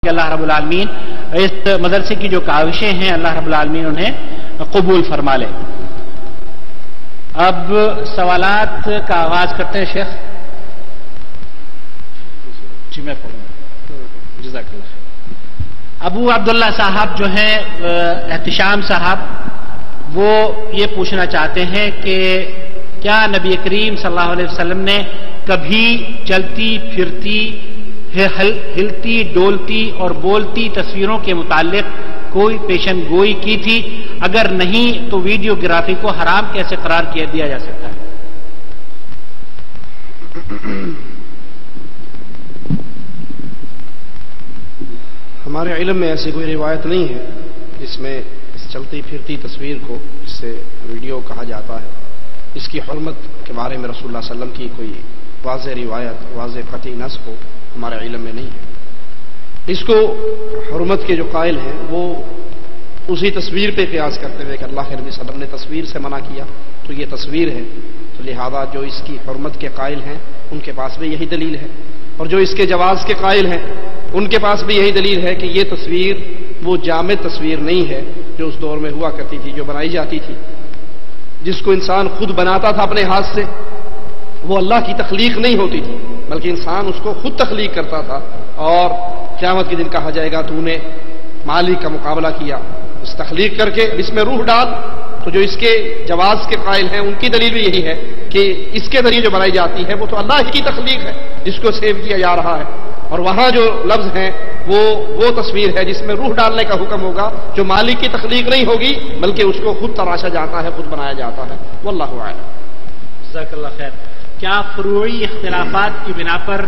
اللہ رب العالمین اس مدرسے کی جو کاوشیں ہیں اللہ رب العالمین انہیں قبول فرما لے۔ اب سوالات کا آغاز کرتے ہیں شیخ جی میں پڑھوں گا۔ جزاک اللہ خیر۔ ابو عبداللہ صاحب جو ہیں احتشام صاحب، وہ یہ پوچھنا چاہتے ہیں کہ کیا نبی کریم صلی اللہ علیہ وسلم نے کبھی چلتی پھرتی ہلتی ڈولتی اور بولتی تصویروں کے متعلق کوئی پیشن گوئی کی تھی؟ اگر نہیں تو ویڈیوگرافی کو حرام کیسے قرار دیا جا سکتا ہے؟ ہمارے علم میں ایسی کوئی روایت نہیں ہے جس میں اس چلتی پھرتی تصویر کو، جس سے ویڈیو کہا جاتا ہے، اس کی حرمت کے بارے میں رسول اللہ صلی اللہ علیہ وسلم کی کوئی واضح روایت، واضح قطعی نص ہو ہمارے علم میں نہیں ہے۔ اس کو حرمت کے جو قائل ہیں وہ اسی تصویر پہ قیاس کرتے ہوئے کہ اللہ کے نبی صلی اللہ علیہ وسلم نے تصویر سے منع کیا تو یہ تصویر ہے، تو لہذا جو اس کی حرمت کے قائل ہیں ان کے پاس بھی یہی دلیل ہے، اور جو اس کے جواز کے قائل ہیں ان کے پاس بھی یہی دلیل ہے کہ یہ تصویر وہ جامد تصویر نہیں ہے جو اس دور میں ہوا کرتی تھی، جو بنائی جاتی تھی، جس کو انسان خود بناتا تھا اپنے ہاتھ سے۔ وہ اللہ کی تخلیق نہیں ہوتی تھی بلکہ انسان اس کو خود تخلیق کرتا تھا، اور قیامت کے دن کہا جائے گا تو نے مالک کا مقابلہ کیا اس تخلیق کر کے اس میں روح ڈال۔ تو جو اس کے جواز کے قائل ہیں ان کی دلیل بھی یہی ہے کہ اس کے ذریعے جو بنائی جاتی ہے وہ تو اللہ کی تخلیق ہے جس کو سیو کیا جا رہا ہے، اور وہاں جو لفظ ہیں وہ تصویر ہے جس میں روح ڈالنے کا حکم ہوگا، جو مالک کی تخلیق نہیں ہوگی بلکہ اس کو خود تراشا جاتا ہے، خود بنایا جاتا ہے۔ واللہ اعلم۔ جزاک اللہ خیر۔ کیا فروعی اختلافات کی بنا پر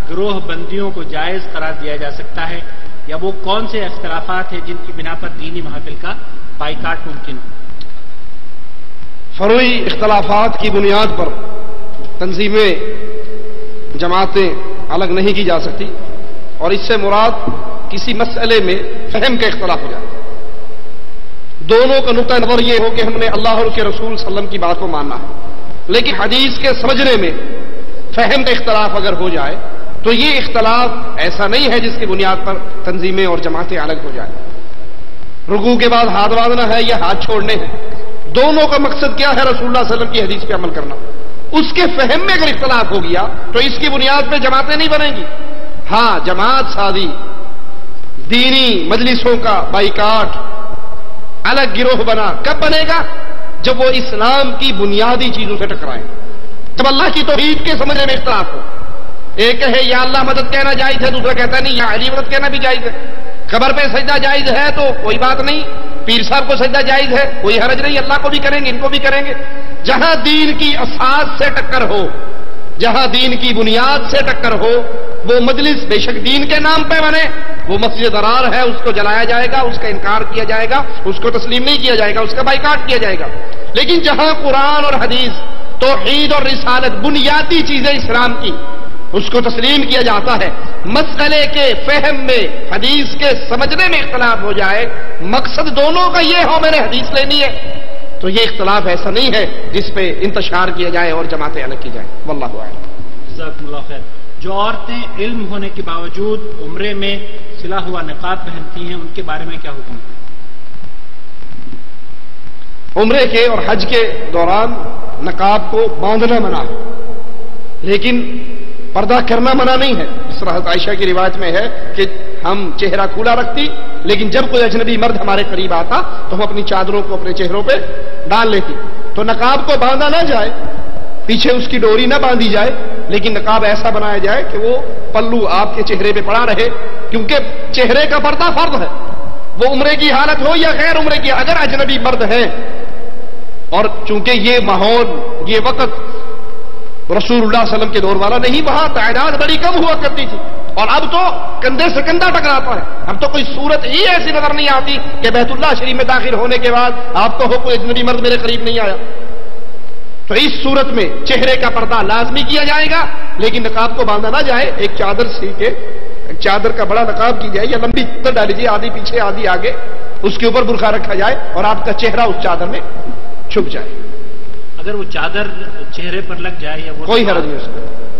گروہ بندیوں کو جائز قرار دیا جا سکتا ہے، یا وہ کون سے اختلافات ہیں جن کی بنا پر دینی محافل کا بائیکاٹ ممکن ہے؟ فروعی اختلافات کی بنیاد پر تنظیمیں، جماعتیں الگ نہیں کی جا سکتی، اور اس سے مراد کسی مسئلے میں فہم کا اختلاف ہو جائے، دونوں کا نقطہ نظر یہ ہو کہ ہم نے اللہ اور اس کے رسول صلی اللہ علیہ وسلم کی بات کو ماننا ہے، لیکن حدیث کے سمجھنے میں فہم کا اختلاف اگر ہو جائے تو یہ اختلاف ایسا نہیں ہے جس کی بنیاد پر تنظیمیں اور جماعتیں الگ ہو جائیں۔ رکوع کے بعد ہاتھ باندھنا ہے یا ہاتھ چھوڑنے ہیں، دونوں کا مقصد کیا ہے؟ رسول اللہ صلی اللہ علیہ وسلم کی حدیث پہ عمل کرنا۔ اس کے فہم میں اگر اختلاف ہو گیا تو اس کی بنیاد پہ جماعتیں نہیں بنیں گی۔ ہاں، جماعت سازی، دینی مجلسوں کا بائیکاٹ، الگ گروہ بنا کب بنے گا؟ جب وہ اسلام کی بنیادی چیزوں سے ٹکرائیں، جب اللہ کی توحید کے سمجھنے میں اختلاف ہو۔ ایک ہے یا اللہ مدد کہنا جائز ہے، دوسرا کہتا ہے نہیں یا علی مدد کہنا بھی جائز ہے۔ قبر پہ سجدہ جائز ہے تو کوئی بات نہیں، پیر صاحب کو سجدہ جائز ہے کوئی حرج نہیں، اللہ کو بھی کریں گے ان کو بھی کریں گے۔ جہاں دین کی اساس سے ٹکر ہو، جہاں دین کی بنیاد سے ٹکر ہو، وہ مجلس بے شک دین کے نام پہ بنے، وہ مسجد ضرار ہے، اس کو جلایا جائے گا، اس کا انکار کیا جائے گا، اس کو تسلیم نہیں کیا جائے گا، اس کا بائیکاٹ کیا جائے گا۔ لیکن جہاں قرآن اور حدیث، توحید اور رسالت، بنیادی چیزیں اسلام کی، اس کو تسلیم کیا جاتا ہے، مسئلے کے فہم میں، حدیث کے سمجھنے میں اختلاف ہو جائے، مقصد دونوں کا یہ ہو میں نے حدیث لینی ہے، تو یہ اختلاف ایسا نہیں ہے جس پہ انتشار کیا جائے اور جماعتیں الگ کی جائیں۔ واللہ اعلم۔ جزاکم اللہ خیر۔ جو عورتیں علم ہونے کے باوجود عمرے میں سلا ہوا نقاب پہنتی ہیں ان کے بارے میں کیا حکم ہے؟ عمرے کے اور حج کے دوران نقاب کو باندھنا منع ہے، لیکن پردہ کرنا منع نہیں ہے۔ اس طرح حضرت عائشہ کی روایت میں ہے کہ ہم چہرہ کھلا رکھتی، لیکن جب کوئی اجنبی مرد ہمارے قریب آتا تو ہم اپنی چادروں کو اپنے چہروں پہ ڈال لیتی۔ تو نقاب کو باندھا نہ جائے، پیچھے اس کی ڈوری نہ باندھی جائے، لیکن نقاب ایسا بنایا جائے کہ وہ پلو آپ کے چہرے پہ پڑا رہے، کیونکہ چہرے کا پردہ فرض ہے، وہ عمرے کی حالت ہو یا غیر عمرے کی۔ اگر اجنبی مرد ہے، اور چونکہ یہ ماحول، یہ وقت رسول اللہ صلی اللہ علیہ وسلم کے دور والا نہیں، وہاں تعداد بڑی کم ہوا کرتی تھی، اور اب تو کندھے سے کندھا ٹکراتا ہے۔ اب تو کوئی صورت ہی ایسی نظر نہیں آتی کہ بیت اللہ شریف میں داخل ہونے کے بعد آپ کو ہو کوئی اجنبی مرد میرے قریب نہیں آیا۔ تو اس صورت میں چہرے کا پردہ لازمی کیا جائے گا، لیکن نقاب کو باندھا نہ جائے۔ ایک چادر سی کے، ایک چادر کا بڑا نقاب کی جائے یا لمبی چادر ڈالی جائے، آدھی پیچھے آدھی آگے، اس کے اوپر برقع رکھا جائے اور آپ کا چہرہ اس چادر میں چھپ جائے۔ اگر وہ چادر چہرے پر لگ جائے یا وہ کوئی حرج نہیں، اس کا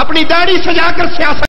اپنی داڑھی سجا کر سیاست